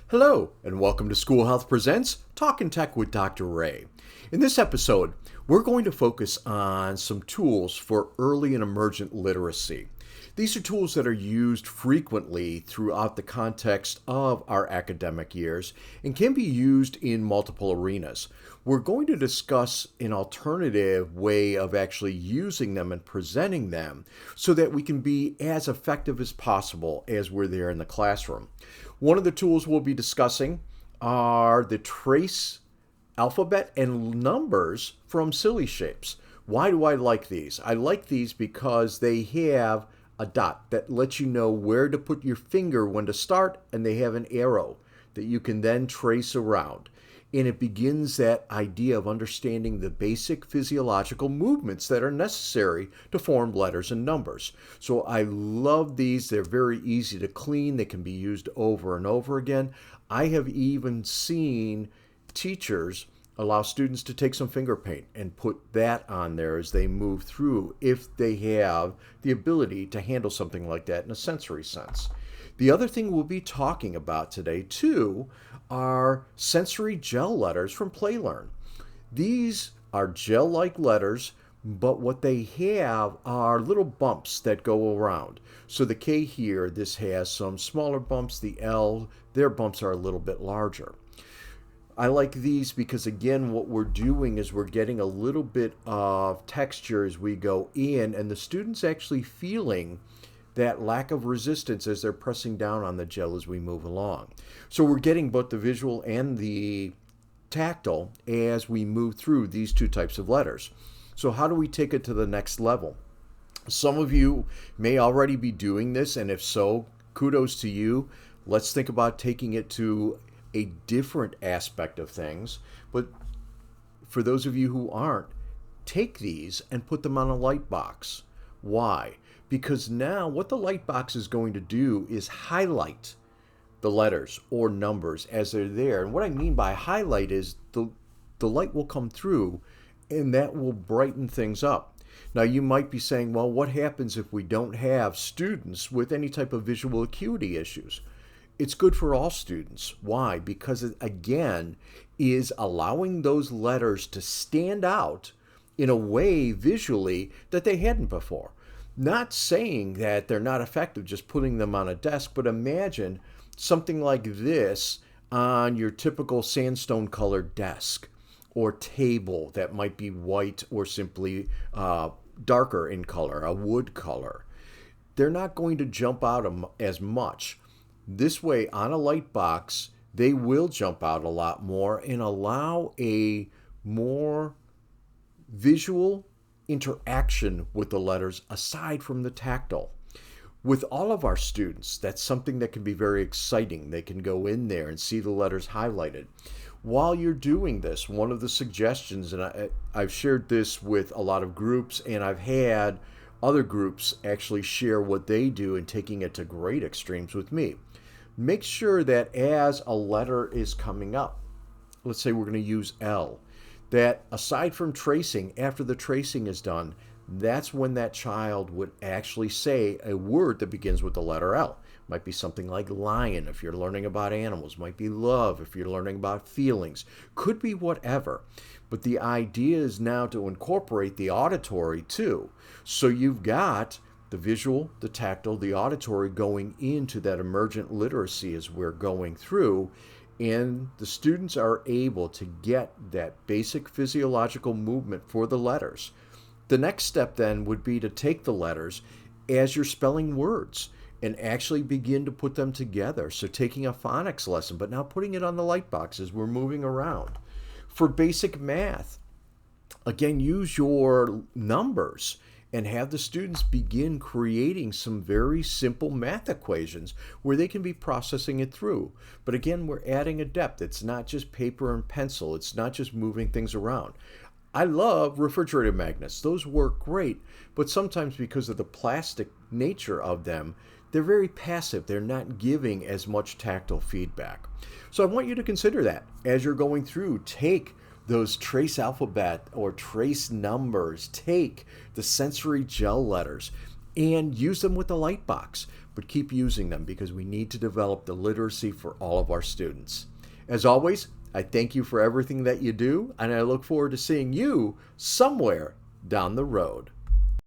Hello, and welcome to School Health Presents Talkin Tech with Dr. Ray. In this episode, we're going to focus on some tools for early and emergent literacy. These are tools that are used frequently throughout the context of our academic years and can be used in multiple arenas. We're going to discuss an alternative way of actually using them and presenting them so that we can be as effective as possible as we're there in the classroom. One of the tools we'll be discussing are the trace alphabet and numbers from Silishapes. Why do I like these? I like these because they have a dot that lets you know where to put your finger when to start, and they have an arrow that you can then trace around. And it begins that idea of understanding the basic physiological movements that are necessary to form letters and numbers. So I love these. They're very easy to clean. They can be used over and over again. I have even seen teachers allow students to take some finger paint and put that on there as they move through if they have the ability to handle something like that in a sensory sense. The other thing we'll be talking about today, too, are sensory gel letters from Playlearn. These are gel-like letters, but what they have are little bumps that go around. So the K here, this has some smaller bumps. The L, their bumps are a little bit larger. I like these because, again, what we're doing is we're getting a little bit of texture as we go in, and the student's actually feeling that lack of resistance as they're pressing down on the gel as we move along. So we're getting both the visual and the tactile as we move through these two types of letters. So how do we take it to the next level? Some of you may already be doing this, and if so, kudos to you. Let's think about taking it to a different aspect of things. But for those of you who aren't, take these and put them on a lightbox. Why? Because now what the lightbox is going to do is highlight the letters or numbers as they're there. And what I mean by highlight is the light will come through and that will brighten things up. Now you might be saying, well, what happens if we don't have students with any type of visual acuity issues? It's good for all students. Why? Because it, again, is allowing those letters to stand out in a way visually that they hadn't before. Not saying that they're not effective just putting them on a desk, but imagine something like this on your typical sandstone colored desk or table that might be white or simply darker in color, a wood color. They're not going to jump out as much. This way, on a light box, they will jump out a lot more and allow a more visual interaction with the letters aside from the tactile. With all of our students, that's something that can be very exciting. They can go in there and see the letters highlighted. While you're doing this, one of the suggestions, and I've shared this with a lot of groups, and I've had other groups actually share what they do and taking it to great extremes with me. Make sure that as a letter is coming up, let's say we're going to use L, that aside from tracing, after the tracing is done, that's when that child would actually say a word that begins with the letter L. Might be something like lion if you're learning about animals, might be love if you're learning about feelings, could be whatever. But the idea is now to incorporate the auditory too. So you've got the visual, the tactile, the auditory going into that emergent literacy as we're going through, and the students are able to get that basic physiological movement for the letters. The next step then would be to take the letters as you're spelling words and actually begin to put them together. So taking a phonics lesson, but now putting it on the lightbox as we're moving around. For basic math, again, use your numbers and have the students begin creating some very simple math equations where they can be processing it through. But again, we're adding a depth. It's not just paper and pencil. It's not just moving things around. I love refrigerator magnets. Those work great, but sometimes because of the plastic nature of them, they're very passive. They're not giving as much tactile feedback. So I want you to consider that as you're going through. Take those trace alphabet or trace numbers, take the sensory gel letters and use them with the lightbox. but keep using them because we need to develop the literacy for all of our students. As always, I thank you for everything that you do, and I look forward to seeing you somewhere down the road.